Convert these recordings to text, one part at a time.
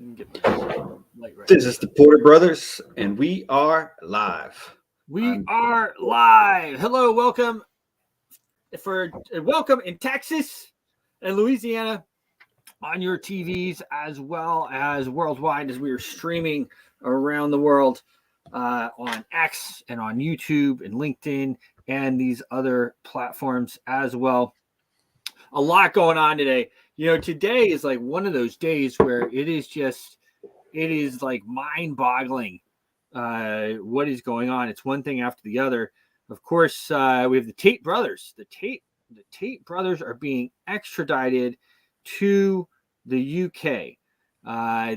And get my light right. This is the Porter Brothers, and we are live. We are live. Hello, welcome in Texas and Louisiana on your TVs as well as worldwide as we are streaming around the world on X and on YouTube and LinkedIn and these other platforms as well. A lot going on today. You know, today is like one of those days where it is like mind-boggling what is going on. It's one thing after the other. Of course, we have the Tate brothers. The Tate brothers are being extradited to the UK.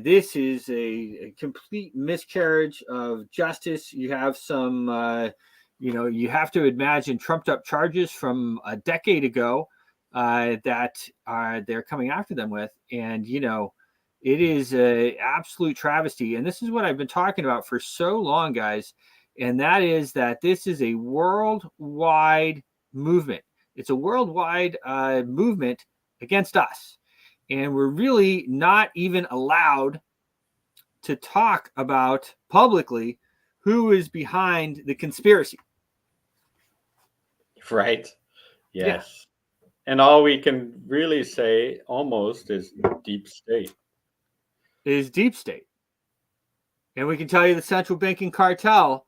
This is a complete miscarriage of justice. You have some, you have to imagine trumped up charges from a decade ago that they're coming after them with. And, it is an absolute travesty. And this is what I've been talking about for so long, guys. And that is that this is a worldwide movement. It's a worldwide movement against us. And we're really not even allowed to talk about publicly who is behind the conspiracy. Right. Yes. Yeah. And all we can really say almost is deep state. Is deep state. And we can tell you the central banking cartel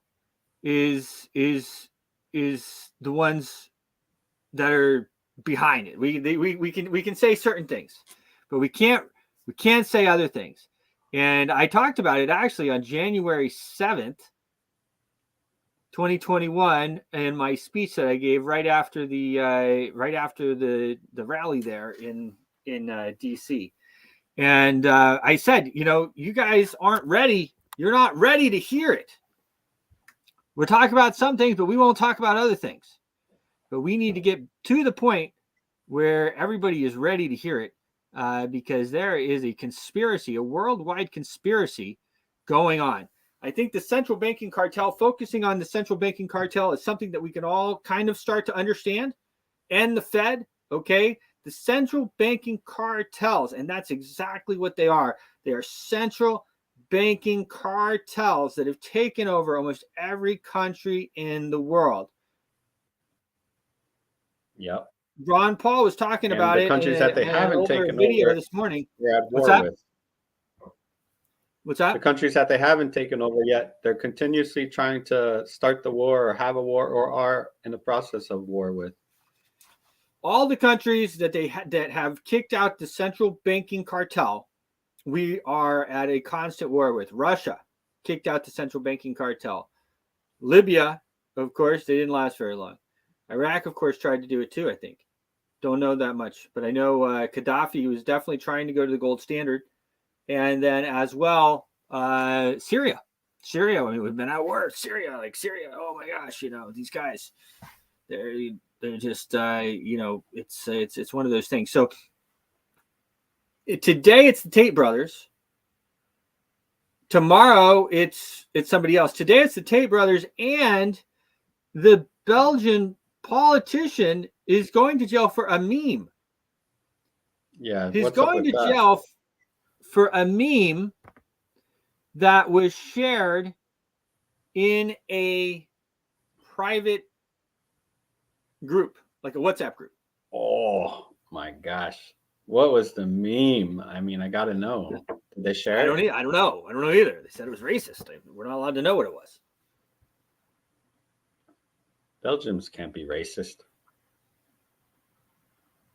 is the ones that are behind it. We can say certain things, but we can't say other things. And I talked about it actually on January 7th, 2021, in my speech that I gave right after the rally there in DC. And I said, you guys aren't ready. You're not ready to hear it. We'll talk about some things, but we won't talk about other things. But we need to get to the point where everybody is ready to hear it because there is a conspiracy, a worldwide conspiracy going on. I think the central banking cartel, focusing on the central banking cartel is something that we can all kind of start to understand. And the Fed, okay? The central banking cartels, and that's exactly what they are. They are central banking cartels that have taken over almost every country in the world. Yep. Ron Paul was talking about it countries that they haven't taken video over this morning. They're at war What's that? with. What's that? The countries that they haven't taken over yet, they're continuously trying to start the war or have a war or are in the process of war with. All the countries that that have kicked out the central banking cartel, we are at a constant war with. Russia kicked out the central banking cartel. Libya, of course, they didn't last very long. Iraq, of course, tried to do it too, I think. Don't know that much, but I know Gaddafi was definitely trying to go to the gold standard. And then as well, Syria. I mean, we've been at war. Syria, oh my gosh, these guys, they're just, it's one of those things. So today it's the Tate brothers. Tomorrow it's somebody else. Today it's the Tate brothers, and the Belgian politician is going to jail for a meme. Yeah, he's going to jail for a meme that was shared in a private group, like a WhatsApp group. Oh my gosh. What was the meme? I mean, I got to know. Did they share it? I don't know either. They said it was racist. We're not allowed to know what it was. Belgians can't be racist.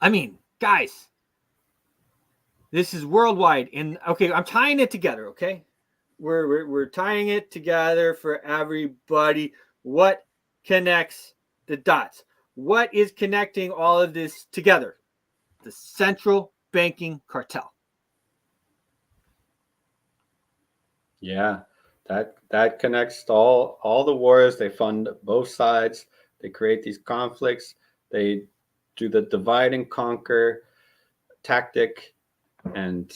I mean, guys, this is worldwide. And okay, I'm tying it together, okay? We're tying it together for everybody. What connects the dots? What is connecting all of this together? The central banking cartel. Yeah, that connects all the wars. They fund both sides. They create these conflicts. They do the divide and conquer tactic, and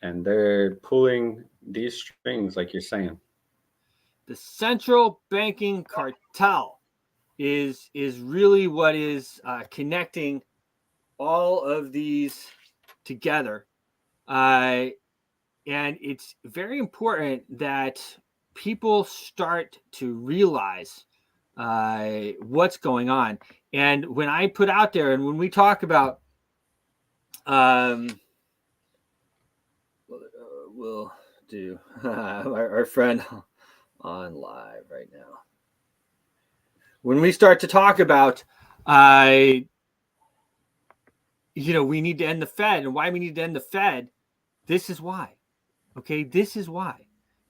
they're pulling these strings, like you're saying. The central banking cartel is really what is connecting all of these together. And it's very important that people start to realize what's going on. And when I put out there, and when we talk about, we'll do our friend on live right now. When we start to talk about, we need to end the Fed, and why we need to end the Fed, this is why. Okay, this is why.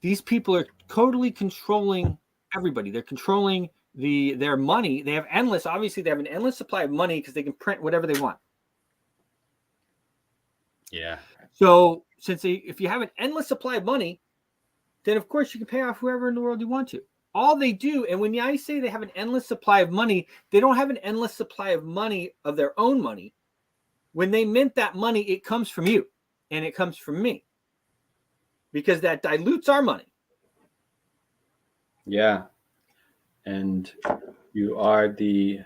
These people are totally controlling everybody. They're controlling their money. They have obviously they have an endless supply of money because they can print whatever they want. Yeah. So if you have an endless supply of money, then of course you can pay off whoever in the world you want to. All they do, and when I say they have an endless supply of money, they don't have an endless supply of money of their own money. When they mint that money, it comes from you and it comes from me, because that dilutes our money. Yeah. And you are the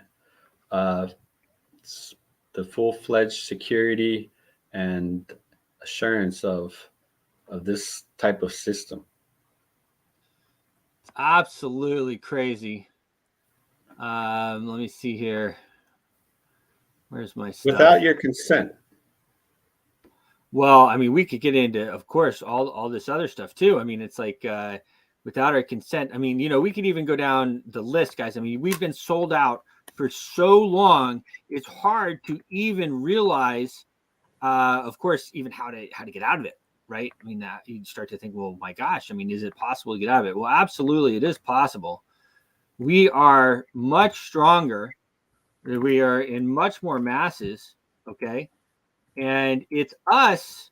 full-fledged security and assurance of this type of system. It's absolutely crazy. Let me see here. Where's my stuff? Without your consent. Well, I mean, we could get into, of course, all this other stuff too. I mean, it's like without our consent. I mean, we could even go down the list, guys. I mean, we've been sold out for so long. It's hard to even realize, of course, even how to get out of it, right? I mean, you start to think, well, my gosh, I mean, is it possible to get out of it? Well, absolutely, it is possible. We are much stronger. We are in much more masses, okay? And it's us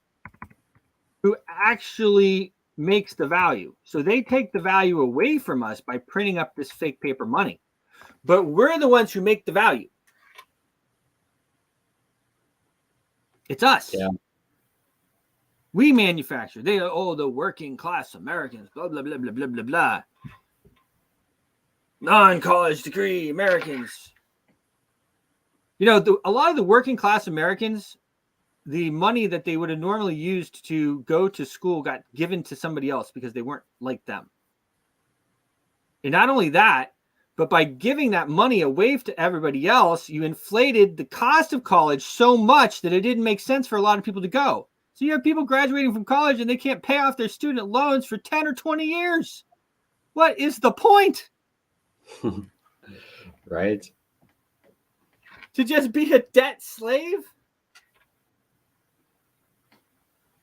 who actually makes the value. So they take the value away from us by printing up this fake paper money. But we're the ones who make the value. It's us. Yeah. We manufacture. The working class Americans, blah, blah, blah, blah, blah, blah, blah. Non-college degree Americans. A lot of the working class Americans, the money that they would have normally used to go to school got given to somebody else because they weren't like them. And not only that, but by giving that money away to everybody else, you inflated the cost of college so much that it didn't make sense for a lot of people to go. So you have people graduating from college and they can't pay off their student loans for 10 or 20 years. What is the point? Right. To just be a debt slave?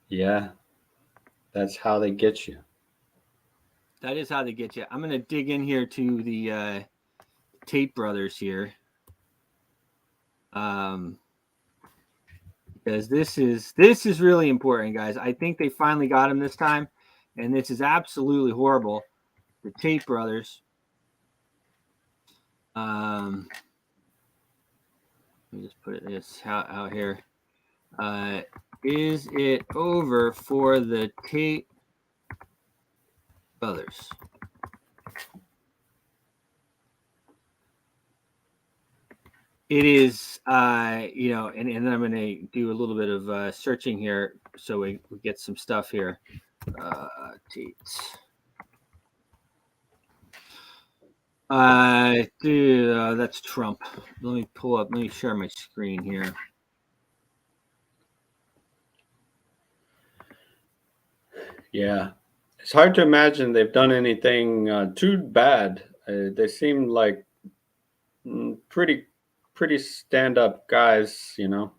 Yeah. That's how they get you. That is how they get you. I'm going to dig in here to the Tate brothers here. Because this is really important, guys. I think they finally got him this time. And this is absolutely horrible. The Tate brothers. Let me just put this out here. Is it over for the Tate brothers? It is, and then I'm going to do a little bit of searching here so we get some stuff here. Tate. That's Trump. Let me share my screen here. Yeah. It's hard to imagine they've done anything too bad. They seem like pretty stand-up guys, and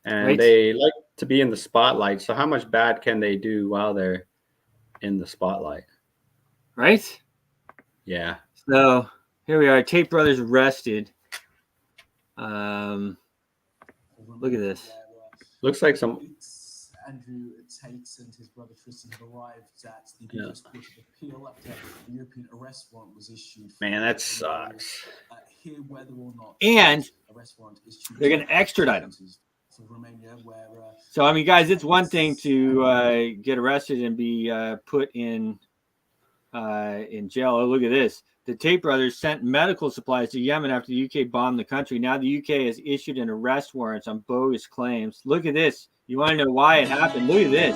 Right. They like to be in the spotlight. So how much bad can they do while they're in the spotlight? Right? Yeah. So here we are. Tate brothers arrested. Look at this. Looks like some. Andrew Tate and his brother Tristan have arrived at the US Court of Appeal after the European arrest warrant was issued. Man, that sucks. Here, whether or not and arrest warrant is they're going to extradite him. Romania, where, so, I mean, guys, it's one thing to get arrested and be put in jail. Oh, look at this. The Tate brothers sent medical supplies to Yemen after the UK bombed the country. Now the UK has issued an arrest warrant on bogus claims. Look at this. You want to know why it happened? Look at this.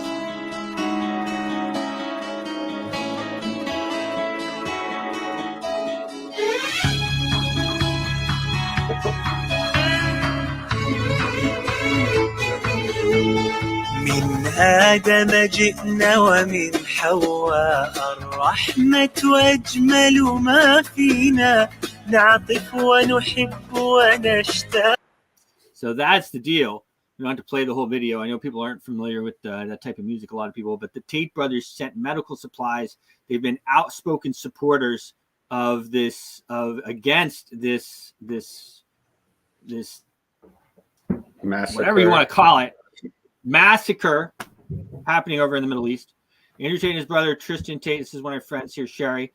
آدم جئنا ومن حواء الرحمة أجمل ما فينا نعطف ونحب ونشتاق. So that's the deal. We don't have to play the whole video. I know people aren't familiar with that type of music, a lot of people, but the Tate brothers sent medical supplies. They've been outspoken supporters of this, against this Massacre. whatever you want to call it, massacre happening over in the Middle East. Andrew Tate and his brother Tristan Tate, this is one of my friends here, Sherry,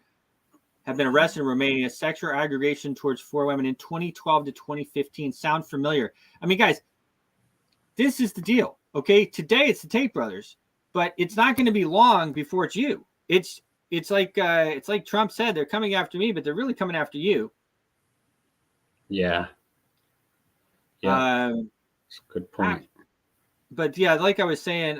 have been arrested in Romania, sexual aggregation towards 4 women in 2012 to 2015. Sound familiar? I mean, guys, this is the deal, okay? Today it's the Tate brothers, but it's not going to be long before it's you. It's like Trump said, they're coming after me, but they're really coming after you. Yeah. Yeah. That's a good point. But yeah, like I was saying,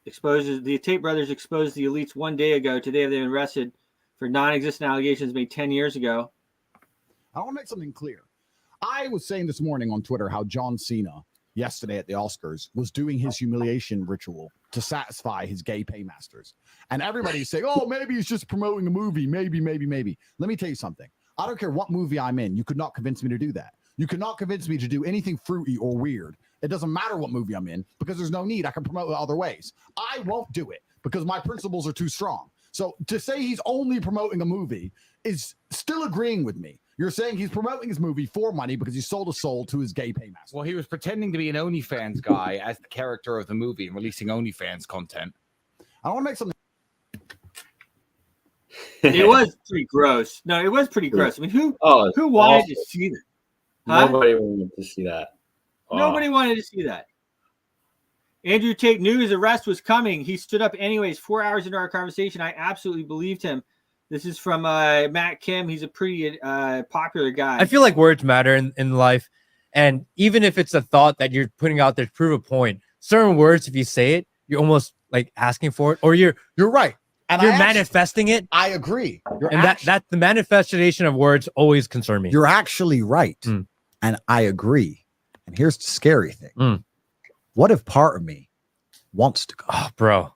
the Tate brothers exposed the elites one day ago. Today they've been arrested for non-existent allegations made 10 years ago. I want to make something clear. I was saying this morning on Twitter how John Cena yesterday at the Oscars was doing his humiliation ritual to satisfy his gay paymasters. And everybody's saying, oh, maybe he's just promoting a movie. Maybe. Let me tell you something. I don't care what movie I'm in. You could not convince me to do that. You cannot convince me to do anything fruity or weird. It doesn't matter what movie I'm in because there's no need. I can promote it other ways. I won't do it because my principles are too strong. So to say he's only promoting a movie is still agreeing with me. You're saying he's promoting his movie for money because he sold a soul to his gay paymaster. Well, he was pretending to be an OnlyFans guy as the character of the movie and releasing OnlyFans content. I want to make something. It was pretty gross. No, it was pretty gross. I mean, who wanted awful. to see that? Huh? Nobody wanted to see that. Nobody wanted to see that. Andrew Tate knew his arrest was coming. He stood up anyways. 4 hours into our conversation, I absolutely believed him. This is from Matt Kim. He's a pretty popular guy. I feel like words matter in life. And even if it's a thought that you're putting out there to prove a point, certain words, if you say it, you're almost like asking for it, or you're right. And you're manifesting it. I agree. That the manifestation of words always concern me. You're actually right. And I agree. And here's the scary thing. What if part of me wants to go? Oh, bro.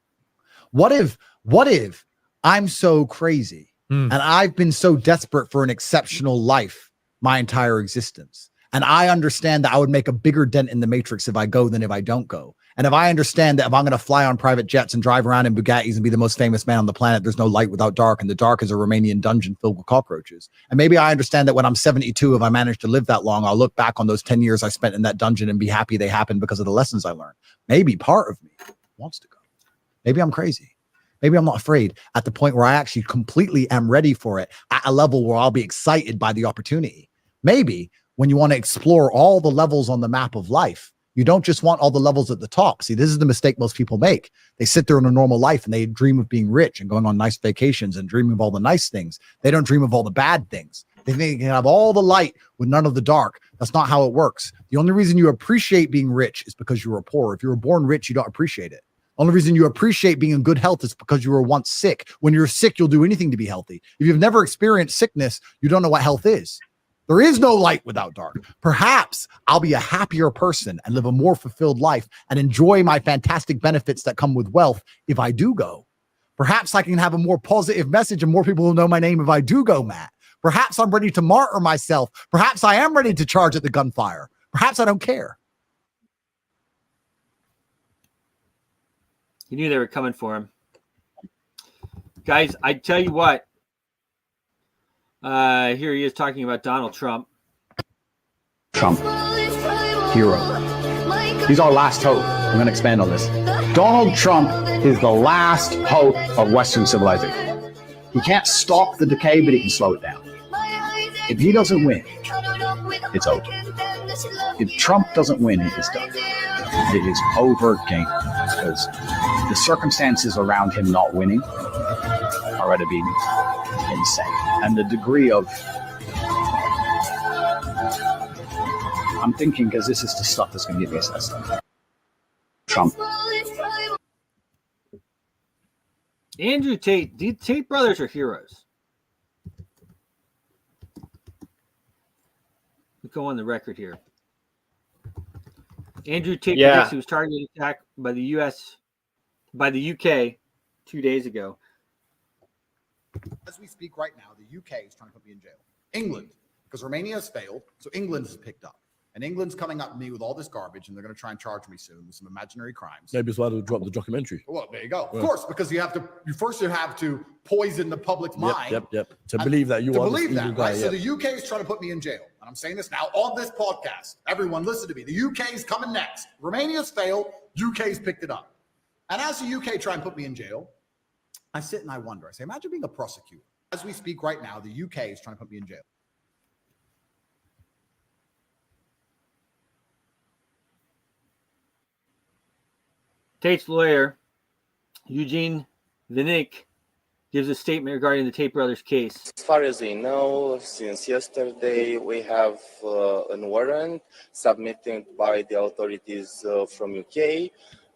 What if I'm so crazy and I've been so desperate for an exceptional life my entire existence? And I understand that I would make a bigger dent in the matrix if I go than if I don't go. And if I understand that if I'm going to fly on private jets and drive around in Bugattis and be the most famous man on the planet, there's no light without dark, and the dark is a Romanian dungeon filled with cockroaches. And maybe I understand that when I'm 72, if I manage to live that long, I'll look back on those 10 years I spent in that dungeon and be happy they happened because of the lessons I learned. Maybe part of me wants to go. Maybe I'm crazy. Maybe I'm not afraid at the point where I actually completely am ready for it at a level where I'll be excited by the opportunity. Maybe when you want to explore all the levels on the map of life, you don't just want all the levels at the top. See, this is the mistake most people make. They sit there in a normal life and they dream of being rich and going on nice vacations and dreaming of all the nice things. They don't dream of all the bad things. They think they can have all the light with none of the dark. That's not how it works. The only reason you appreciate being rich is because you were poor. If you were born rich, you don't appreciate it. Only reason you appreciate being in good health is because you were once sick. When you're sick, you'll do anything to be healthy. If you've never experienced sickness, you don't know what health is. There is no light without dark. Perhaps I'll be a happier person and live a more fulfilled life and enjoy my fantastic benefits that come with wealth if I do go. Perhaps I can have a more positive message and more people will know my name if I do go, Matt. Perhaps I'm ready to martyr myself. Perhaps I am ready to charge at the gunfire. Perhaps I don't care. He knew they were coming for him. Guys, I tell you what. Here he is talking about Donald Trump. Trump, hero. He's our last hope. I'm going to expand on this. Donald Trump is the last hope of Western civilization. He can't stop the decay, but he can slow it down. If he doesn't win, it's over. If Trump doesn't win, it is done. It is over game because the circumstances around him not winning are going to be insane. And the degree of, I'm thinking because this is the stuff that's going to get me assessed. Trump. Andrew Tate, the Tate brothers are heroes. Let's go on the record here. Andrew Tate Yeah. predicts he was targeted attack by the UK 2 days ago. As we speak right now, the UK is trying to put me in jail. England, because Romania has failed, so England has picked up. And England's coming up to me with all this garbage, and they're going to try and charge me soon with some imaginary crimes. Maybe it's why they'll drop the documentary. Well, there you go. Yeah. Of course, because you have to poison the public's mind. Yep. To believe that you are this evil guy. Right? So the UK is trying to put me in jail. And I'm saying this now on this podcast. Everyone listen to me. The UK is coming next. Romania's failed. UK's picked it up. And as the UK try and put me in jail, I sit and I wonder. I say, imagine being a prosecutor. As we speak right now, the UK is trying to put me in jail. Tate's lawyer, Eugene Vinik, gives a statement regarding the Tate brothers case. As far as I know, since yesterday, we have a warrant submitted by the authorities from UK.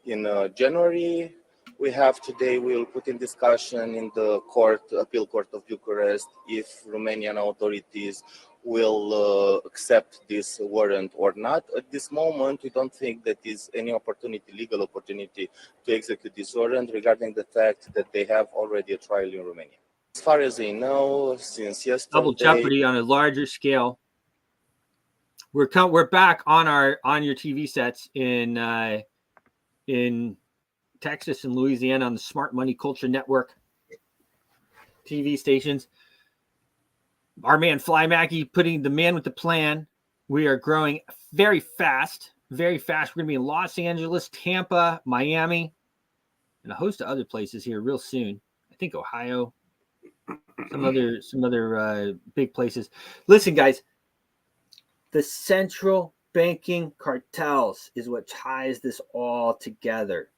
In January, we'll put in discussion in the appeal court of Bucharest if Romanian authorities will accept this warrant or not. At this moment, we don't think that is any legal opportunity to execute this warrant regarding the fact that they have already a trial in Romania. As far as I know, since yesterday... Double jeopardy on a larger scale. We're back on your TV sets in Texas and Louisiana on the Smart Money Culture Network TV stations. Our man Fly Mackey putting the man with the plan. We are growing very fast, very fast. We're going to be in Los Angeles, Tampa, Miami, and a host of other places here real soon. I think Ohio, some other big places. Listen, guys, the central banking cartels is what ties this all together.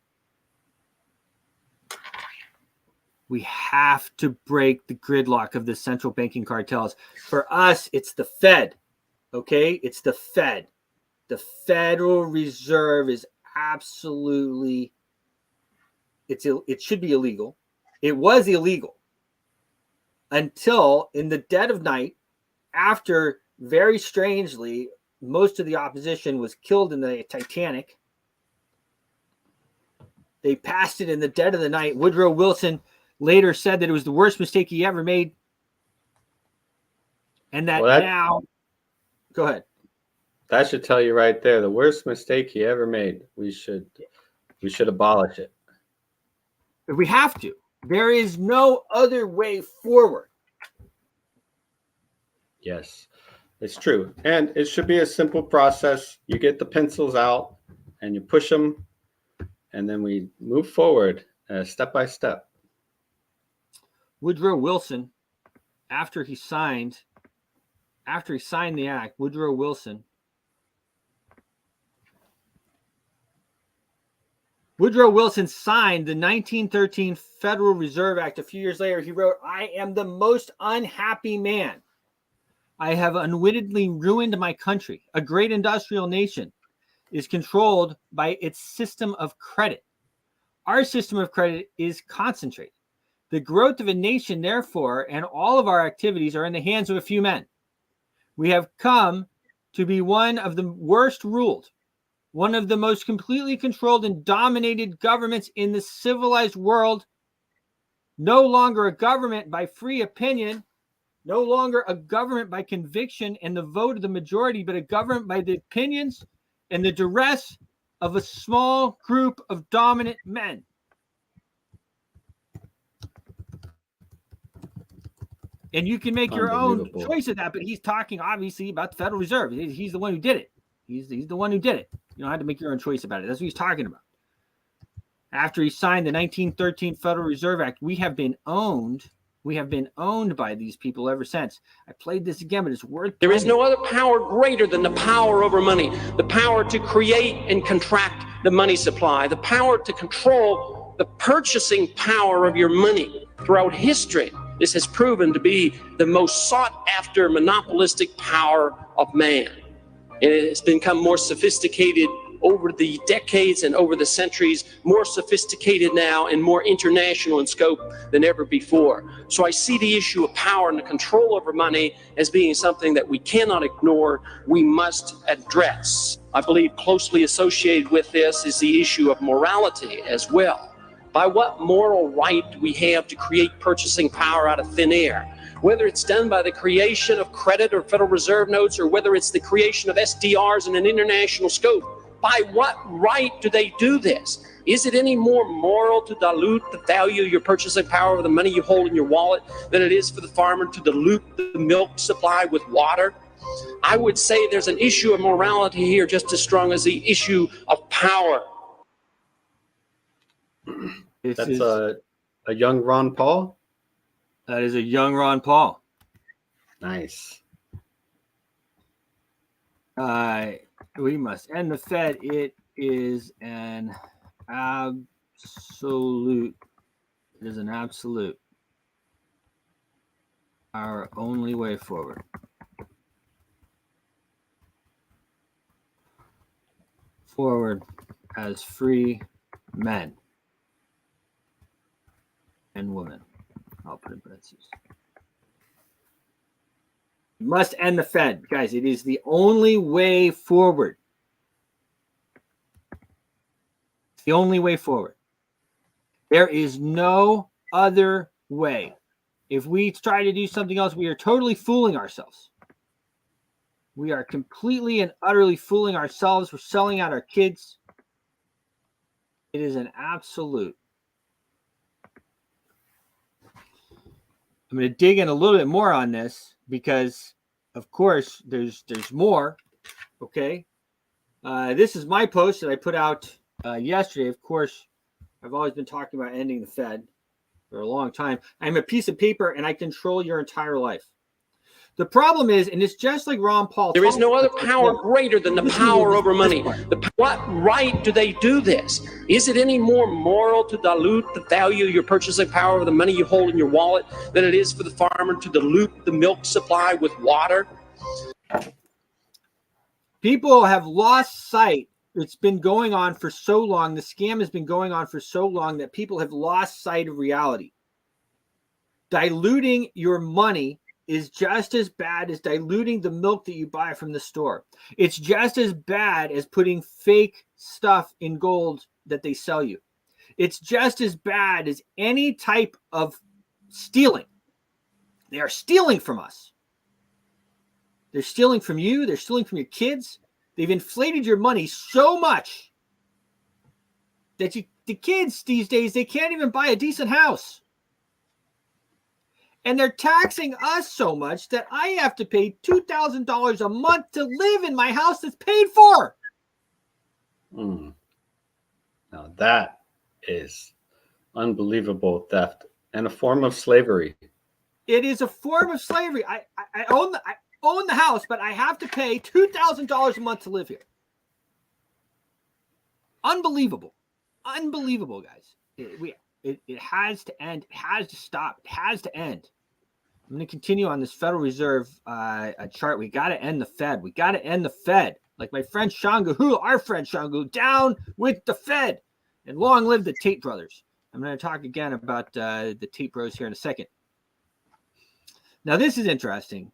We have to break the gridlock of the central banking cartels. For us, it's the Fed, okay? It's the Fed. The Federal Reserve is absolutely, it should be illegal. It was illegal until in the dead of night, after very strangely, most of the opposition was killed in the Titanic. They passed it in the dead of the night. Woodrow Wilson later said that it was the worst mistake he ever made. And that now, go ahead. That should tell you right there, the worst mistake he ever made. We should abolish it. We have to. There is no other way forward. Yes, it's true. And it should be a simple process. You get the pencils out and you push them, and then we move forward step by step. Woodrow Wilson, after he signed the act, Woodrow Wilson signed the 1913 Federal Reserve Act. A few years later, he wrote, "I am the most unhappy man. I have unwittingly ruined my country. A great industrial nation is controlled by its system of credit. Our system of credit is concentrated. The growth of a nation, therefore, and all of our activities are in the hands of a few men. We have come to be one of the worst ruled, one of the most completely controlled and dominated governments in the civilized world. No longer a government by free opinion, no longer a government by conviction and the vote of the majority, but a government by the opinions and the duress of a small group of dominant men." And you can make your own choice of that, but he's talking obviously about the Federal Reserve. He's the one who did it. He's the one who did it. You don't have to make your own choice about it. That's what he's talking about. After he signed the 1913 Federal Reserve Act, we have been owned. We have been owned by these people ever since. I played this again, but it's worth There is no other power greater than the power over money, the power to create and contract the money supply, the power to control the purchasing power of your money. Throughout history, this has proven to be the most sought after monopolistic power of man. And it has become more sophisticated over the decades and over the centuries, more sophisticated now and more international in scope than ever before. So I see the issue of power and the control over money as being something that we cannot ignore, we must address. I believe closely associated with this is the issue of morality as well. By what moral right do we have to create purchasing power out of thin air? Whether it's done by the creation of credit or Federal Reserve notes, or whether it's the creation of SDRs in an international scope, by what right do they do this? Is it any more moral to dilute the value of your purchasing power of the money you hold in your wallet than it is for the farmer to dilute the milk supply with water? I would say there's an issue of morality here just as strong as the issue of power. That's a young Ron Paul? That is a young Ron Paul. Nice. We must end the Fed. It is an absolute. It is an absolute. Our only way forward. Forward as free men and women. I'll put in parentheses. We must end the Fed, guys. It is the only way forward. It's the only way forward. There is no other way. If we try to do something else, we are totally fooling ourselves. We are completely and utterly fooling ourselves. We're selling out our kids. It is an absolute. I'm going to dig in a little bit more on this because, of course, there's more. Okay. This is my post that I put out yesterday. Of course, I've always been talking about ending the Fed for a long time. I'm a piece of paper and I control your entire life. The problem is, and it's just like Ron Paul. There is no other power greater than the power over money. What right do they do this? Is it any more moral to dilute the value of your purchasing power of the money you hold in your wallet than it is for the farmer to dilute the milk supply with water? People have lost sight. It's been going on for so long. The scam has been going on for so long that people have lost sight of reality. Diluting your money is just as bad as diluting the milk that you buy from the store. It's just as bad as putting fake stuff in gold that they sell you. It's just as bad as any type of stealing. They are stealing from us. They're stealing from you. They're stealing from your kids. They've inflated your money so much that the kids these days, they can't even buy a decent house. And they're taxing us so much that I have to pay $2,000 a month to live in my house that's paid for. Now that is unbelievable theft and a form of slavery. It is a form of slavery. I own the house, but I have to pay $2,000 a month to live here. Unbelievable. Unbelievable, guys. It has to end. It has to stop. It has to end. I'm going to continue on this Federal Reserve chart. We got to end the Fed. We got to end the Fed. Like my friend Shangu, our friend Shangu, down with the Fed. And long live the Tate brothers. I'm going to talk again about the Tate bros here in a second. Now, this is interesting.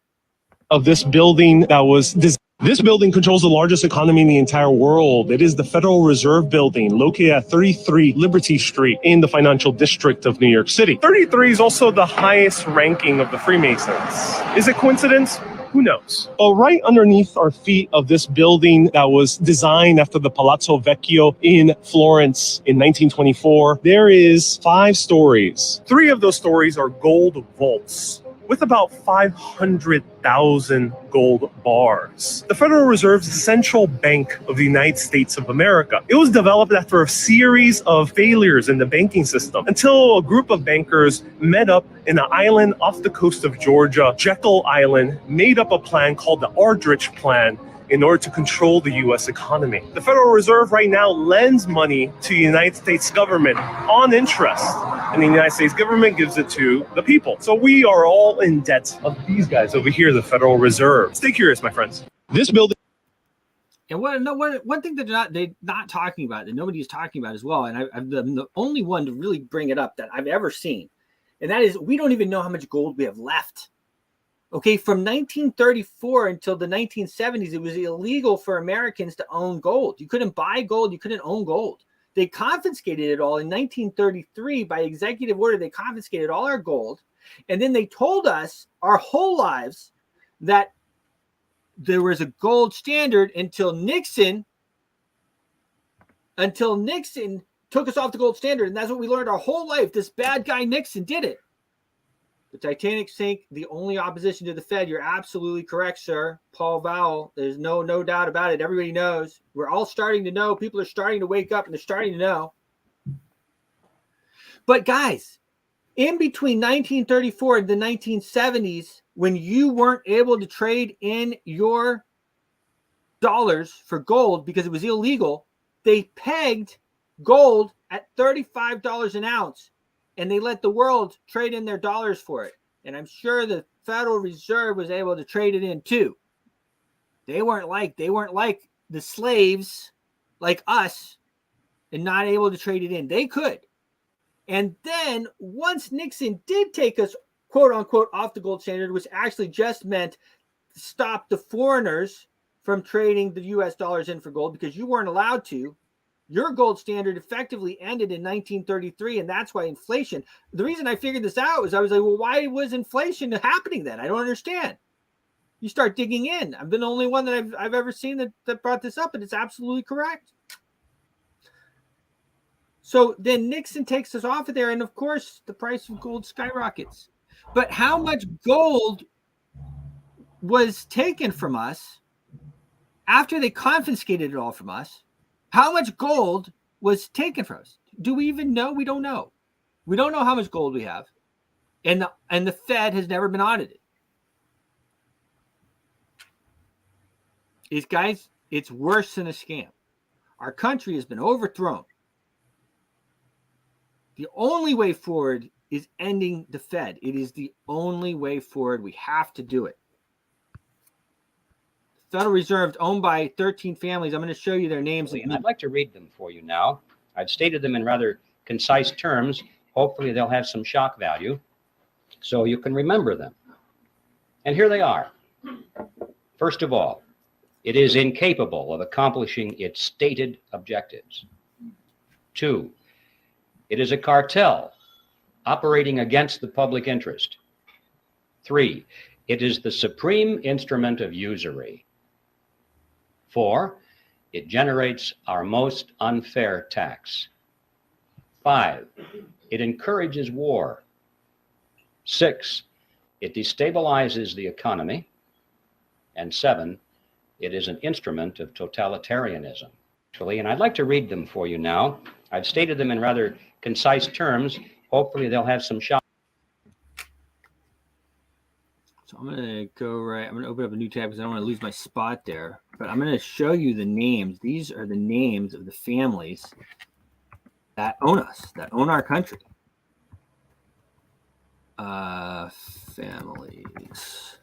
Of this building that was this building controls the largest economy in the entire world. It is the Federal Reserve Building located at 33 Liberty Street in the financial district of New York City. 33 is also the highest ranking of the Freemasons. Is it coincidence? Who knows? But right underneath our feet of this building that was designed after the Palazzo Vecchio in Florence in 1924, there is 5 stories. 3 of those stories are gold vaults with about 500,000 gold bars. The Federal Reserve's central bank of the United States of America. It was developed after a series of failures in the banking system until a group of bankers met up in an island off the coast of Georgia, Jekyll Island, made up a plan called the Aldrich Plan in order to control the U.S. economy. The Federal Reserve right now lends money to the United States government on interest, and the United States government gives it to the people. So we are all in debt of these guys over here, the Federal Reserve. Stay curious, my friends. This building. And one thing that they're not talking about, that nobody is talking about as well, and I'm the only one to really bring it up that I've ever seen, and that is we don't even know how much gold we have left. Okay, from 1934 until the 1970s, it was illegal for Americans to own gold. You couldn't buy gold, you couldn't own gold. They confiscated it all in 1933 by executive order. They confiscated all our gold. And then they told us our whole lives that there was a gold standard until Nixon took us off the gold standard. And that's what we learned our whole life. This bad guy Nixon did it. The Titanic sank, the only opposition to the Fed. You're absolutely correct, sir. Paul Vowell. There's no doubt about it. Everybody knows. We're all starting to know. People are starting to wake up and they're starting to know. But guys, in between 1934 and the 1970s, when you weren't able to trade in your dollars for gold because it was illegal, they pegged gold at $35 an ounce. And they let the world trade in their dollars for it. And I'm sure the Federal Reserve was able to trade it in too. They weren't like the slaves like us and not able to trade it in. They could. And then once Nixon did take us, quote unquote, off the gold standard, which actually just meant stop the foreigners from trading the US dollars in for gold because you weren't allowed to. Your gold standard effectively ended in 1933, and that's why inflation. The reason I figured this out was I was like, well, why was inflation happening then? I don't understand. You start digging in. I've been the only one that I've ever seen that brought this up, and it's absolutely correct. So then Nixon takes us off of there, and of course, the price of gold skyrockets. But how much gold was taken from us after they confiscated it all from us? How much gold was taken from us? Do we even know? We don't know. We don't know how much gold we have. And the Fed has never been audited. Guys, it's worse than a scam. Our country has been overthrown. The only way forward is ending the Fed. It is the only way forward. We have to do it. Federal Reserve, owned by 13 families. I'm going to show you their names. And I'd like to read them for you now. I've stated them in rather concise terms. Hopefully they'll have some shock value so you can remember them. And here they are. First of all, it is incapable of accomplishing its stated objectives. 2, it is a cartel operating against the public interest. 3, it is the supreme instrument of usury. 4, it generates our most unfair tax. 5, it encourages war. 6, it destabilizes the economy. And 7, it is an instrument of totalitarianism. And I'd like to read them for you now. I've stated them in rather concise terms. Hopefully they'll have some shock. So I'm going to go right. I'm going to open up a new tab because I don't want to lose my spot there. But I'm going to show you the names. These are the names of the families that own us, that own our country. Families.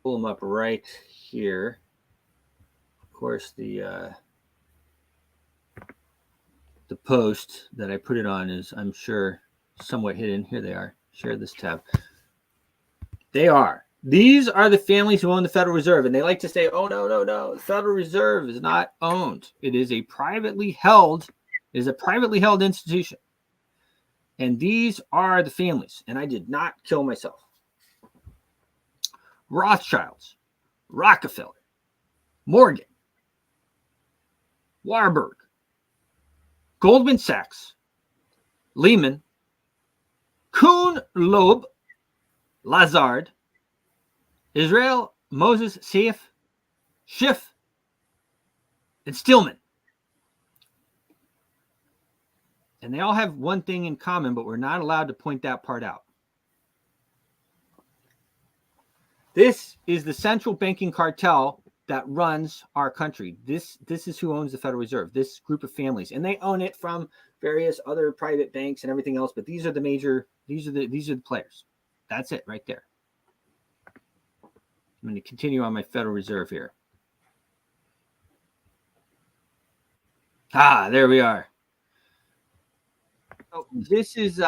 Pull them up right here. Of course, the post that I put it on is, I'm sure, somewhat hidden. Here they are. Share this tab. These are the families who own the Federal Reserve. And they like to say, oh, no. The Federal Reserve is not owned. It is a privately held institution. And these are the families. And I did not kill myself. Rothschilds, Rockefeller, Morgan, Warburg, Goldman Sachs, Lehman, Kuhn, Loeb, Lazard, Israel, Moses, Schiff, and Stillman. And they all have one thing in common, but we're not allowed to point that part out. This is the central banking cartel that runs our country. This is who owns the Federal Reserve, this group of families. And they own it from various other private banks and everything else, but these are the players. That's it right there. I'm going to continue on my Federal Reserve here. There we are. So this is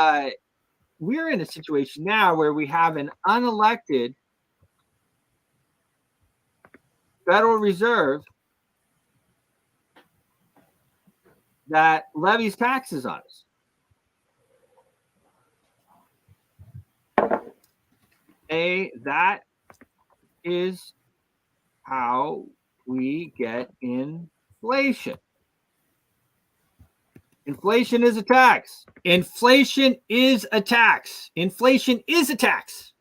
we're in a situation now where we have an unelected Federal Reserve that levies taxes on us. That is how we get inflation. Inflation is a tax. Inflation is a tax. Inflation is a tax.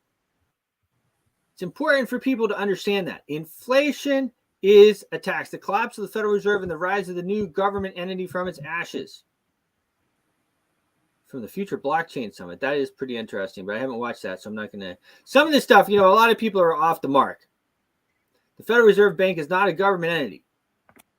It's important for people to understand that. Inflation is a tax. The collapse of the Federal Reserve and the rise of the new government entity from its ashes. From the Future Blockchain Summit. That is pretty interesting, but I haven't watched that, so I'm not going to. Some of this stuff, you know, a lot of people are off the mark. The Federal Reserve Bank is not a government entity.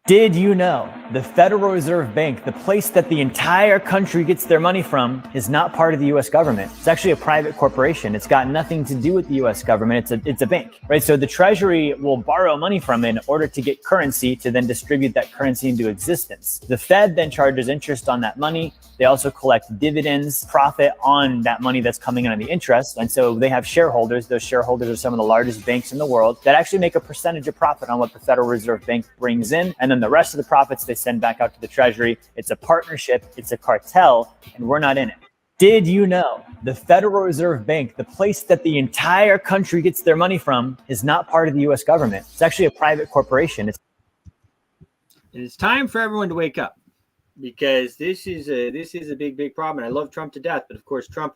Did you know the Federal Reserve Bank, the place that the entire country gets their money from, is not part of the U.S. government? It's actually a private corporation. It's got nothing to do with the U.S. government. It's a bank, right? So the Treasury will borrow money from it in order to get currency to then distribute that currency into existence. The Fed then charges interest on that money. They also collect dividends, profit on that money that's coming in on the interest. And so they have shareholders. Those shareholders are some of the largest banks in the world that actually make a percentage of profit on what the Federal Reserve Bank brings in. And then the rest of the profits they send back out to the Treasury. It's a partnership, it's a cartel, and we're not in it. Did you know the Federal Reserve Bank, the place that the entire country gets their money from, is not part of the U.S. government? It's actually a private corporation. It's time for everyone to wake up, because this is a big problem. And I love Trump to death, but of course Trump,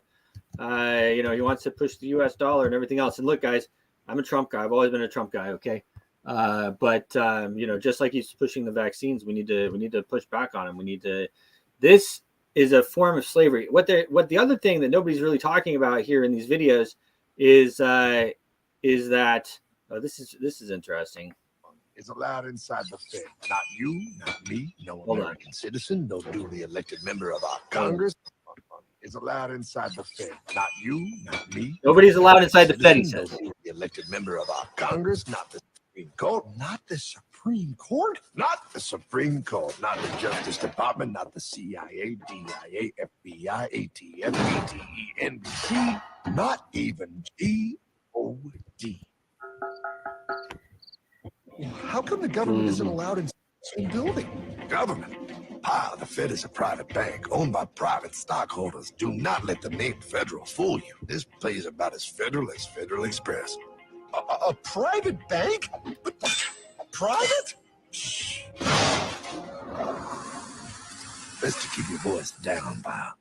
he wants to push the U.S. dollar and everything else. And look, guys, I'm a Trump guy. I've always been a Trump guy. Okay. But just like he's pushing the vaccines, we need to push back on him. This is a form of slavery. What the other thing that nobody's really talking about here in these videos is that this is interesting. Is allowed inside the Fed. Not you, not me, no American citizen, no duly elected member of our Congress is allowed inside the Fed. Not you, not me. Nobody's allowed inside the Fed, he says. No duly elected member of our Congress, not the Supreme Court, not the Supreme Court, not the Supreme Court, not the Justice Department, not the CIA, DIA, FBI, ATF, ATE, NBC, not even GOD. How come the government isn't allowed in the same building? Government? The Fed is a private bank owned by private stockholders. Do not let the name Federal fool you. This place is about as federal as Federal Express. A private bank? Private? Shh. Best to keep your voice down, pal.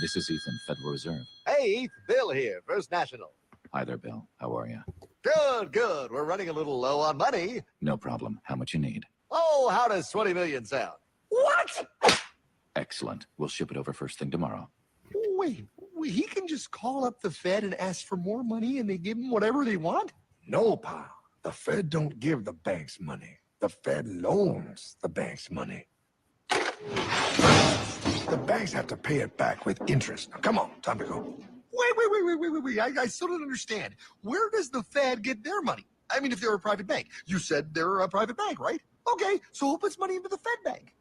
This is Ethan, Federal Reserve. Hey, Ethan, Bill here, First National. Hi there, Bill. How are you? Good, good. We're running a little low on money. No problem. How much you need? Oh, how does 20 million sound? What? Excellent. We'll ship it over first thing tomorrow. Wait, he can just call up the Fed and ask for more money and they give him whatever they want? No, pal. The Fed don't give the banks money. The Fed loans the banks money. The banks have to pay it back with interest. Now, come on, time to go. Wait. I still don't understand. Where does the Fed get their money? I mean, if they're a private bank. You said they're a private bank, right? Okay, so who puts money into the Fed bank?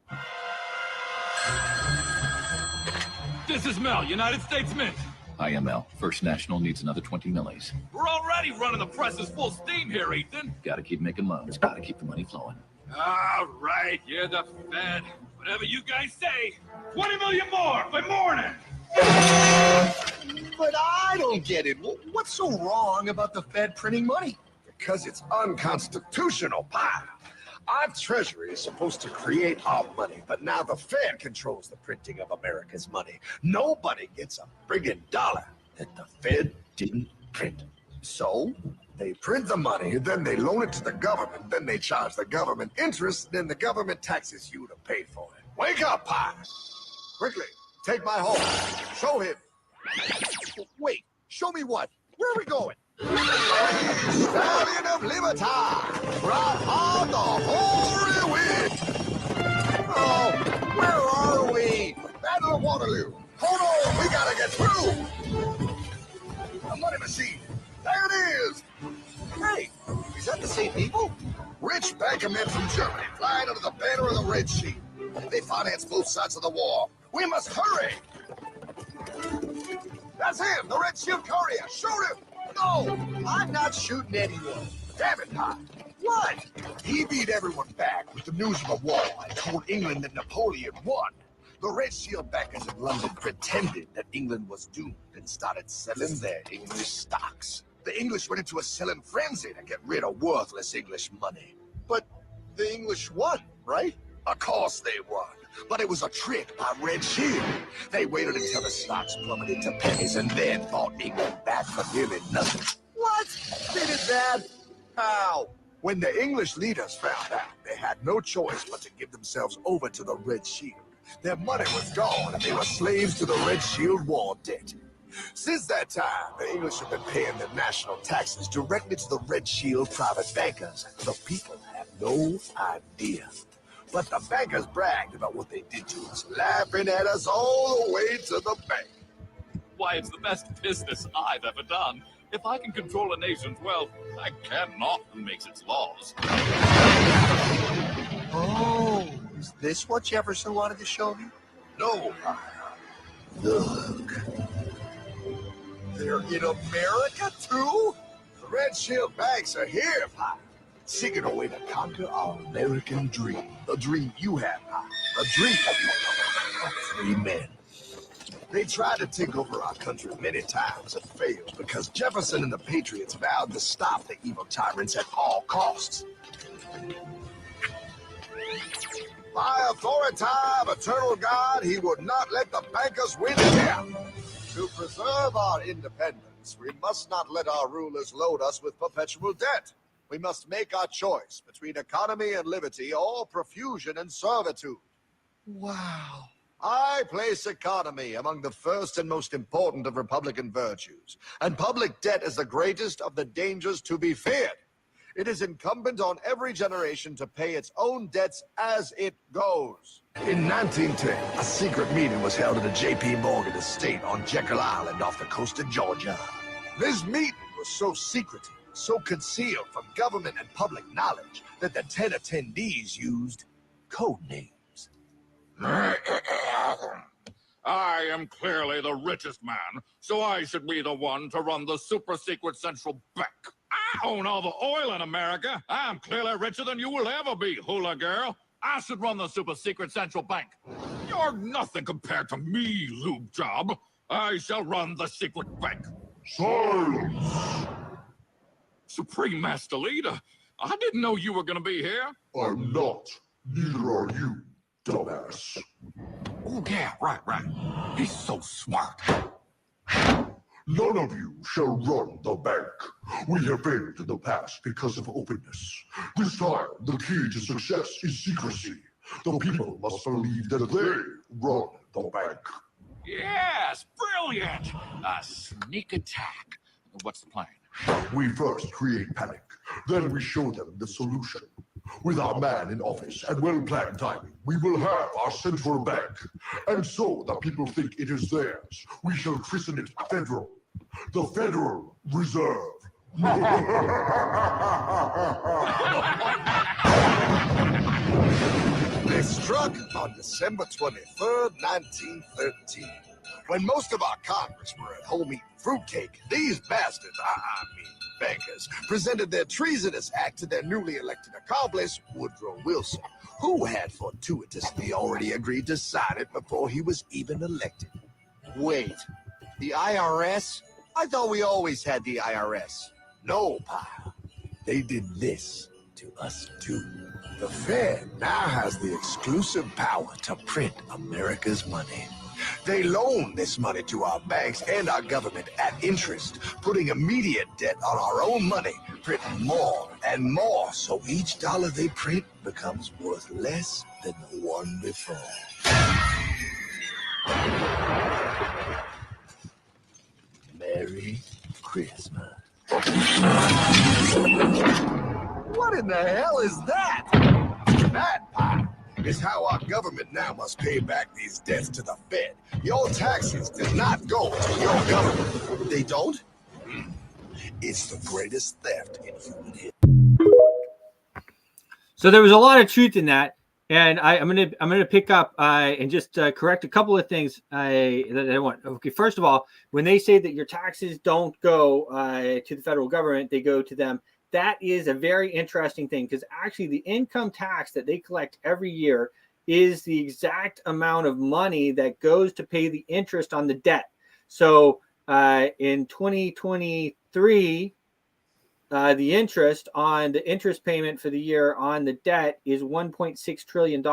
This is Mel, United States Mint. IML. First National needs another 20 millis. We're already running the presses full steam here, Ethan. Gotta keep making loans. Gotta keep the money flowing. All right, you're the Fed. Whatever you guys say. 20 million more by morning. But I don't get it. What's so wrong about the Fed printing money? Because it's unconstitutional, pal. Our Treasury is supposed to create our money, but now the Fed controls the printing of America's money. Nobody gets a friggin' dollar that the Fed didn't print. So they print the money, then they loan it to the government, then they charge the government interest, then the government taxes you to pay for it. Wake up, pal! Quickly, take my horse. Show him. Wait, show me what? Where are we going? Stallion of Liberty, brought on the hoary wind. Oh, where are we? Battle of Waterloo. Hold on, we gotta get through. A money machine. There it is. Hey, is that the same people? Rich banker men from Germany flying under the banner of the Red Sheet. They finance both sides of the war. We must hurry. That's him, the Red Shield courier. Shoot him. No, I'm not shooting anyone. Damn it, Pop. What? He beat everyone back with the news of the war and told England that Napoleon won. The Red Shield backers in London pretended that England was doomed and started selling their English stocks. The English went into a selling frenzy to get rid of worthless English money. But the English won, right? Of course they won. But it was a trick by Red Shield. They waited until the stocks plummeted to pennies and then bought England back for nearly nothing. What? They did that? How? When the English leaders found out, they had no choice but to give themselves over to the Red Shield. Their money was gone and they were slaves to the Red Shield war debt. Since that time, the English have been paying their national taxes directly to the Red Shield private bankers. The people have no idea. But the bankers bragged about what they did to us, laughing at us all the way to the bank. Why, it's the best business I've ever done. If I can control a nation's wealth, I cannot who makes its laws. Oh, is this what Jefferson wanted to show me? No. Look. They're in America, too? The Red Shield banks are here, Pop. Seeking a way to conquer our American dream. The dream you have, Pop. The dream of free men. They tried to take over our country many times and failed because Jefferson and the Patriots vowed to stop the evil tyrants at all costs. By authority of eternal God, he would not let the bankers win again. To preserve our independence, we must not let our rulers load us with perpetual debt. We must make our choice between economy and liberty or profusion and servitude. Wow. I place economy among the first and most important of Republican virtues, and public debt is the greatest of the dangers to be feared. It is incumbent on every generation to pay its own debts as it goes. In 1910, a secret meeting was held at a J.P. Morgan estate on Jekyll Island off the coast of Georgia. This meeting was so secretive, so concealed from government and public knowledge that the 10 attendees used code names. I am clearly the richest man, so I should be the one to run the super secret central bank. I own all the oil in America. I'm clearly richer than you will ever be, hula girl. I should run the super secret central bank. You're nothing compared to me, lube job. I shall run the secret bank. Silence! Supreme Master Leader, I didn't know you were going to be here. I'm not. Neither are you, dumbass. Oh, yeah, right. He's so smart. None of you shall run the bank. We have failed in the past because of openness. This time, the key to success is secrecy. The people must believe that they run the bank. Yes, brilliant. A sneak attack. What's the plan? We first create panic. Then we show them the solution. With our man in office and well-planned timing, we will have our central bank. And so the people think it is theirs. We shall christen it federal. The Federal Reserve. They struck on December 23rd, 1913. When most of our Congress were at home eating fruitcake, these bastards, bankers, presented their treasonous act to their newly elected accomplice, Woodrow Wilson, who had fortuitously already agreed to sign it before he was even elected. Wait, the IRS? I thought we always had the IRS. No, pal. They did this to us too. The Fed now has the exclusive power to print America's money. They loan this money to our banks and our government at interest, putting immediate debt on our own money, printing more and more, so each dollar they print becomes worth less than the one before. Merry Christmas. What in the hell is that? That pie is how our government now must pay back these debts to the Fed. Your taxes do not go to your government. They don't? It's the greatest theft in human history. So there was a lot of truth in that. And I'm gonna pick up and just correct a couple of things that I want. Okay, first of all, when they say that your taxes don't go to the federal government, they go to them. That is a very interesting thing, because actually the income tax that they collect every year is the exact amount of money that goes to pay the interest on the debt. So in 2023, the interest payment for the year on the debt is $1.6 trillion.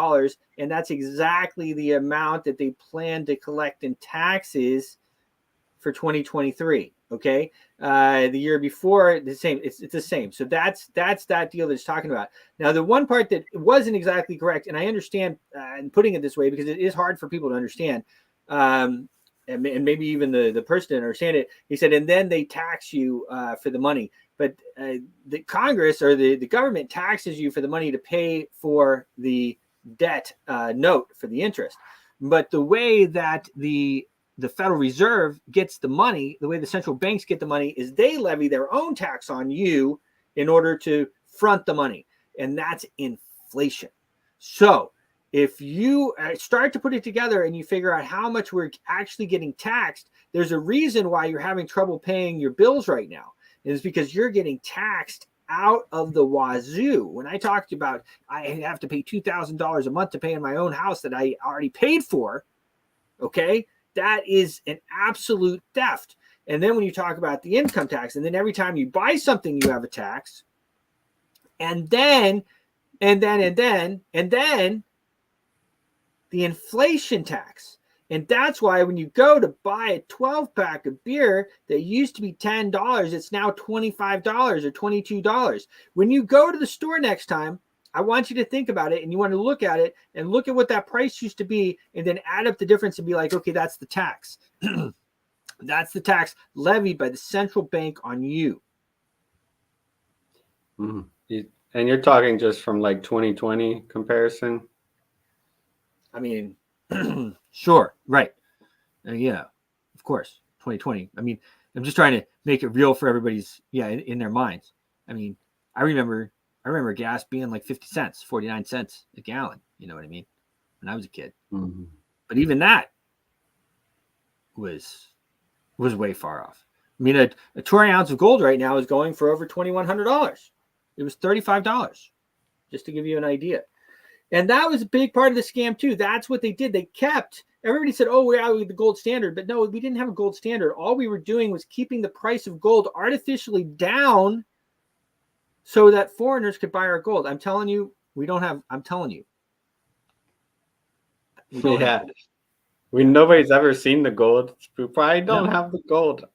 And that's exactly the amount that they plan to collect in taxes for 2023. Okay. The year before, the same. It's the same. So that's that deal that it's talking about. Now, the one part that wasn't exactly correct, and I understand and putting it this way because it is hard for people to understand, and maybe even the person didn't understand it. He said, and then they tax you for the money. But the Congress or the government taxes you for the money to pay for the debt note for the interest. But the way that the Federal Reserve gets the money, the way the central banks get the money, is they levy their own tax on you in order to front the money. And that's inflation. So if you start to put it together and you figure out how much we're actually getting taxed, there's a reason why you're having trouble paying your bills right now. It's because you're getting taxed out of the wazoo. When I talked about I have to pay $2,000 a month to pay in my own house that I already paid for, okay, that is an absolute theft. And then when you talk about the income tax, and then every time you buy something, you have a tax, and then the inflation tax. And that's why when you go to buy a 12-pack of beer that used to be $10, it's now $25 or $22. When you go to the store next time, I want you to think about it, and you want to look at it and look at what that price used to be, and then add up the difference and be like, okay, that's the tax. That's the tax levied by the central bank on you. Mm-hmm. And you're talking just from like 2020 comparison? I mean, sure, right. Yeah, of course, 2020. I mean, I'm just trying to make it real for everybody's, in their minds. I mean, I remember gas being like 50 cents, 49 cents a gallon. You know what I mean? When I was a kid. Mm-hmm. But even that was way far off. I mean, a 20 ounce of gold right now is going for over $2,100. It was $35, just to give you an idea. And that was a big part of the scam too. That's what they did. They kept, everybody said, oh, we're out with the gold standard. But no, we didn't have a gold standard. All we were doing was keeping the price of gold artificially down so that foreigners could buy our gold. I'm telling you, I'm telling you. Nobody's ever seen the gold. We probably don't have the gold.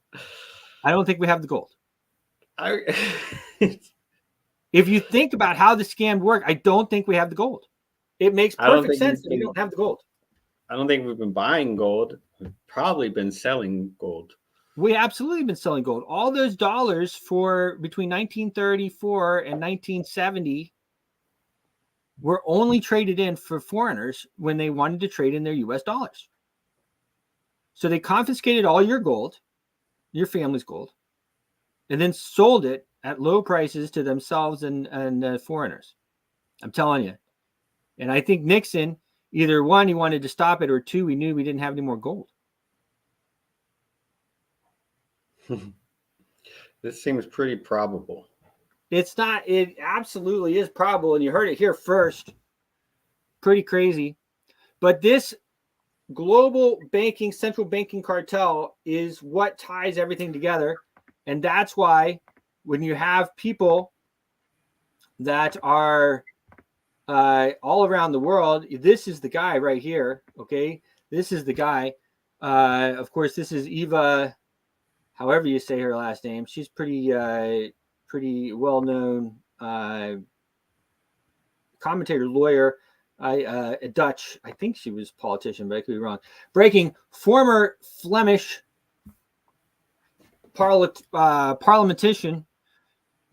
I don't think we have the gold. If you think about how the scam worked, I don't think we have the gold. It makes perfect sense that we don't have the gold. I don't think we've been buying gold. We've probably been selling gold. We absolutely been selling gold. All those dollars for between 1934 and 1970 were only traded in for foreigners when they wanted to trade in their U.S. dollars. So they confiscated all your gold, your family's gold, and then sold it at low prices to themselves and foreigners. I'm telling you. And I think Nixon, either one, he wanted to stop it, or two, he knew we didn't have any more gold. This seems pretty probable. It's not. It absolutely is probable, and you heard it here first. Pretty crazy. But this global banking, central banking cartel is what ties everything together. And that's why when you have people that are all around the world, this is the guy right here. Okay. This is the guy. Of course, this is Eva, however you say her last name. She's pretty well-known commentator, lawyer, Dutch. I think she was a politician, but I could be wrong. Breaking: former Flemish parliamentarian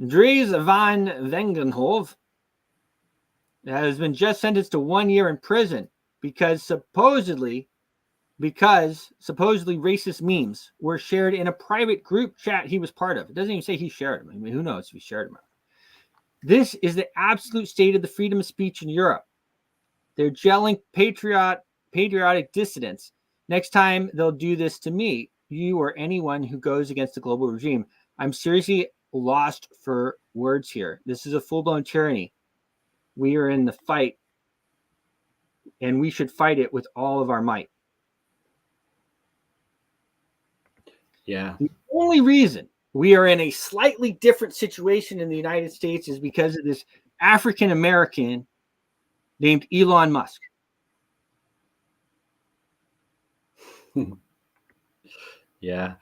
Dries van Wengenhoven has been just sentenced to 1 year in prison because supposedly racist memes were shared in a private group chat he was part of. It doesn't even say he shared them. I mean, who knows if he shared them. This is the absolute state of the freedom of speech in Europe. They're gelling patriotic dissidents. Next time they'll do this to me, you or anyone who goes against the global regime. I'm seriously lost for words here. This is a full-blown tyranny. We are in the fight, and we should fight it with all of our might. Yeah. The only reason we are in a slightly different situation in the United States is because of this African American named Elon Musk. Yeah.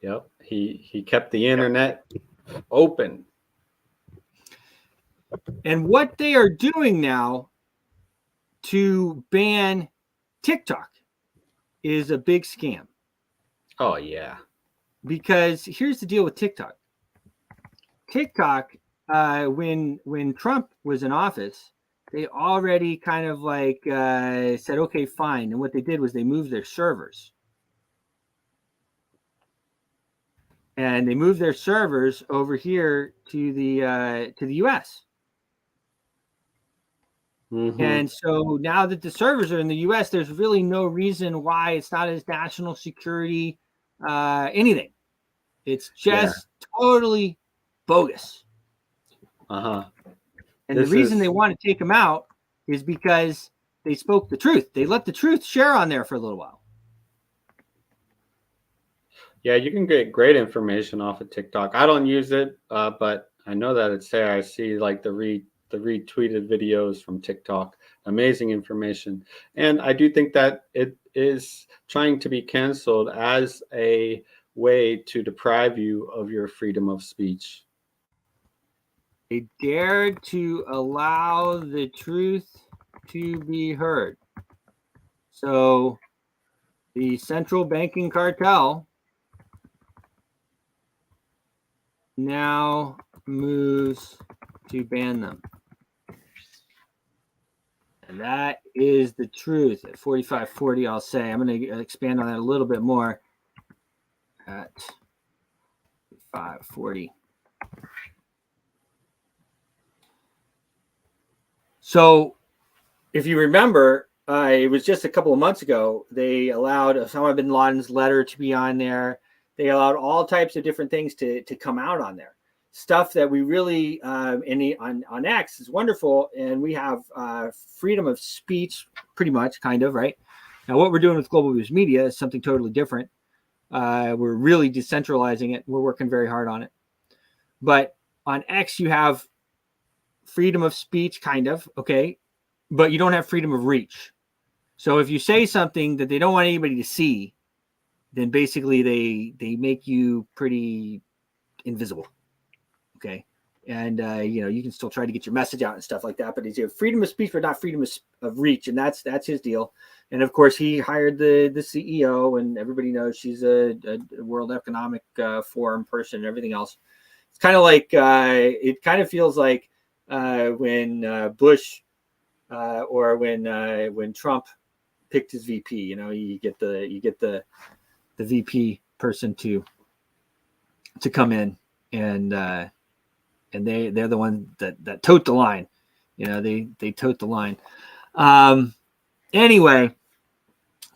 Yep. He kept the internet open. And what they are doing now to ban TikTok is a big scam. Oh yeah. Because here's the deal with TikTok. TikTok, when Trump was in office, they already kind of like said, okay, fine. And what they did was they moved their servers. And they moved their servers over here to the U.S. Mm-hmm. And so now that the servers are in the U.S., there's really no reason why it's not as national security anything. It's just totally bogus. Uh-huh. And the reason they want to take them out is because they spoke the truth. They let the truth share on there for a little while. Yeah, you can get great information off of TikTok. I don't use it, but I know that it's there. I see like the retweeted videos from TikTok. Amazing information. And I do think that it is trying to be canceled as a way to deprive you of your freedom of speech. They dared to allow the truth to be heard. So the central banking cartel now moves to ban them. And that is the truth. At 4540, I'll say. I'm going to expand on that a little bit more at 540. So if you remember, it was just a couple of months ago, they allowed Osama bin Laden's letter to be on there. They allowed all types of different things to come out on there. Stuff that we really, on X is wonderful. And we have freedom of speech, pretty much, kind of, right? Now, what we're doing with Global News Media is something totally different. We're really decentralizing it. We're working very hard on it. But on X, you have freedom of speech, kind of, okay? But you don't have freedom of reach. So if you say something that they don't want anybody to see, then basically they make you pretty invisible. Okay. And you can still try to get your message out and stuff like that, but you have freedom of speech, but not freedom of reach. And that's his deal. And of course he hired the CEO, and everybody knows she's a World Economic Forum person and everything else. It's kind of like it kind of feels like when Bush or when Trump picked his VP, you get the VP person to come in, and they're the one that tote the line. They tote the line. Anyway,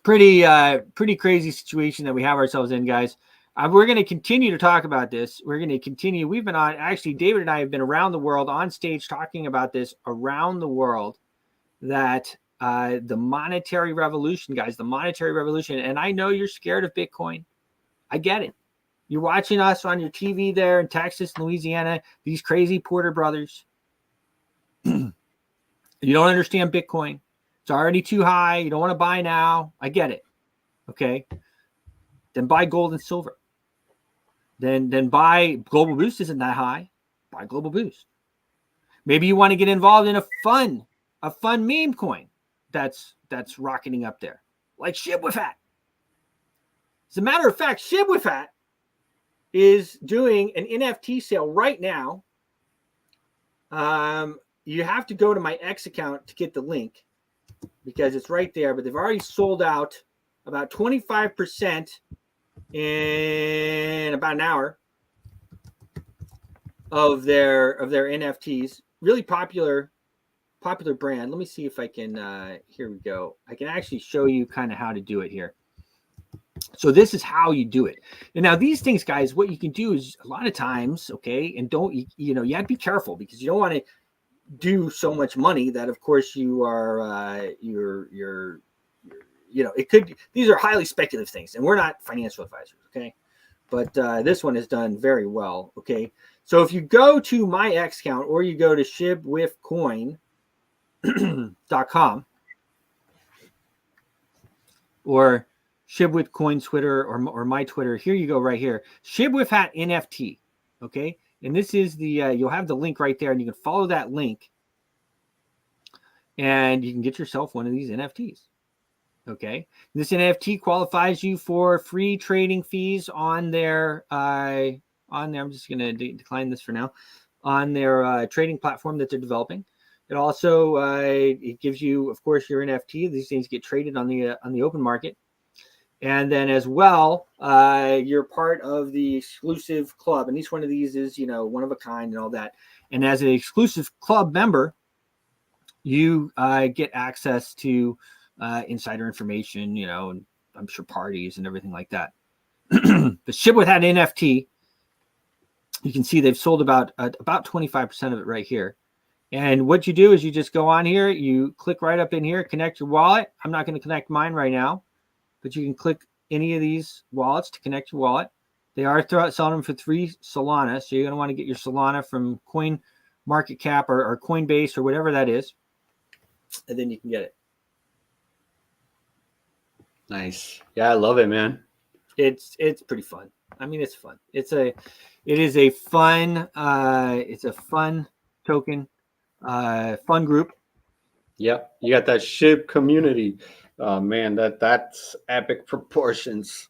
pretty crazy situation that we have ourselves in, guys. We're going to continue to talk about this. We're going to continue. We've been on, actually, David and I have been around the world on stage talking about this around the world, that the monetary revolution, guys, the monetary revolution. And I know you're scared of Bitcoin. I get it. You're watching us on your TV there in Texas, Louisiana, these crazy Porter brothers. You don't understand Bitcoin. It's already too high. You don't want to buy now. I get it. Okay. Then buy gold and silver. Then buy Global Boost. Isn't that high? Buy Global Boost. Maybe you want to get involved in a fun meme coin that's rocketing up there, like Shibwifat. As a matter of fact, Shibwifat is doing an NFT sale right now. You have to go to my X account to get the link because it's right there, but they've already sold out about 25% in about an hour of their NFTs. Really popular popular brand. Let me see if I can, here we go. I can actually show you kind of how to do it here. So this is how you do it. And now these things, guys, what you can do is a lot of times, okay, and don't, you know, you have to be careful because you don't want to do so much money that of course you are, you're, you know, it could, these are highly speculative things and we're not financial advisors. Okay. But this one is done very well. Okay. So if you go to my X account or you go to shibwithcoin.com or shibwithcoin Twitter or my Twitter, here you go right here. Shibwithhat NFT. Okay. And this is the, you'll have the link right there and you can follow that link and you can get yourself one of these NFTs. Okay. This NFT qualifies you for free trading fees on their, I'm just going to decline this for now, on their trading platform that they're developing. It also, it gives you, of course, your NFT. These things get traded on the open market. And then as well, you're part of the exclusive club. And each one of these is, you know, one of a kind and all that. And as an exclusive club member, you get access to insider information, you know, and I'm sure parties and everything like that. But Shibwithhat NFT, you can see they've sold about 25% of it right here. And what you do is you just go on here, you click right up in here, connect your wallet. I'm not going to connect mine right now, but you can click any of these wallets to connect your wallet. They are selling them for 3 Solana. So you're going to want to get your Solana from Coin Market Cap or Coinbase or whatever that is. And then you can get it. Nice. Yeah, I love it, man. It's pretty fun. I mean, it's fun. It is a fun token, fun group. Yep. You got that SHIB community. Man, that's epic proportions.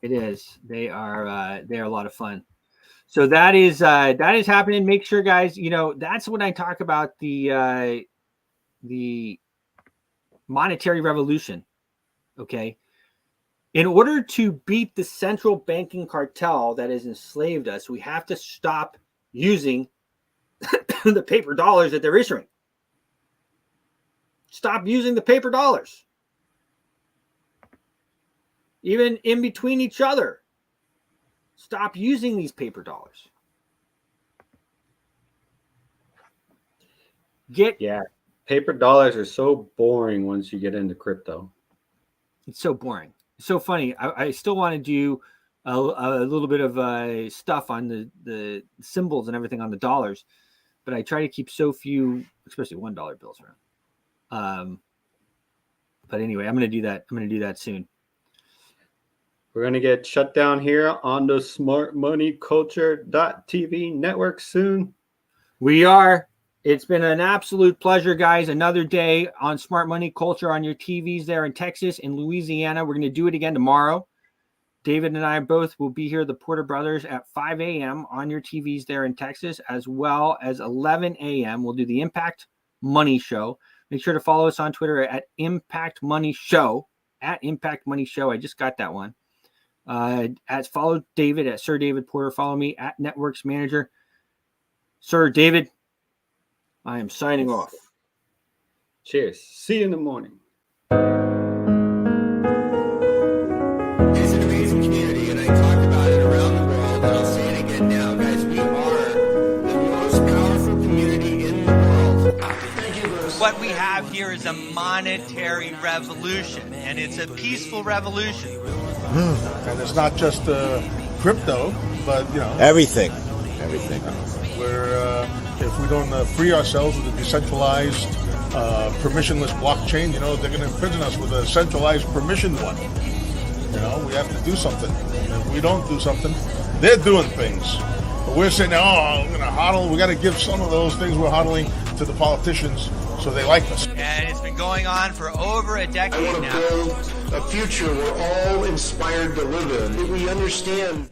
It is. They are a lot of fun. So that is happening. Make sure, guys, you know, that's when I talk about the monetary revolution. Okay. In order to beat the central banking cartel that has enslaved us, we have to stop using the paper dollars that they're issuing. Stop using the paper dollars. Even in between each other. Stop using these paper dollars. Yeah. Paper dollars are so boring once you get into crypto. It's so boring. It's so funny. I still want to do a little bit of stuff on the symbols and everything on the dollars, but I try to keep so few, especially $1 bills around. But anyway, I'm going to do that. I'm going to do that soon. We're going to get shut down here on the smartmoneyculture.tv network soon. We are. It's been an absolute pleasure, guys. Another day on Smart Money Culture on your TVs there in Texas and Louisiana. We're going to do it again tomorrow. David and I both will be here, the Porter Brothers, at 5 a.m. on your TVs there in Texas, as well as 11 a.m. We'll do the Impact Money Show. Make sure to follow us on Twitter at Impact Money Show, at Impact Money Show. I just got that one. Follow David at Sir David Porter. Follow me at Networks Manager. Sir David, I am signing off. Cheers. See you in the morning. It's an amazing community, and I talk about it around the world, and I'll say it again now, guys. We are the most powerful community in the world. Thank you, Bruce. What we have here is a monetary revolution, and it's a peaceful revolution. And it's not just crypto, but, you know. Everything. Where if we don't free ourselves with a decentralized, permissionless blockchain, you know, they're going to imprison us with a centralized permissioned one. You know, we have to do something. And if we don't do something, they're doing things. But we're saying, oh, we're going to hodl. We got to give some of those things we're hodling to the politicians so they like us. And it's been going on for over a decade now. I want to build a future we're all inspired to live in. We understand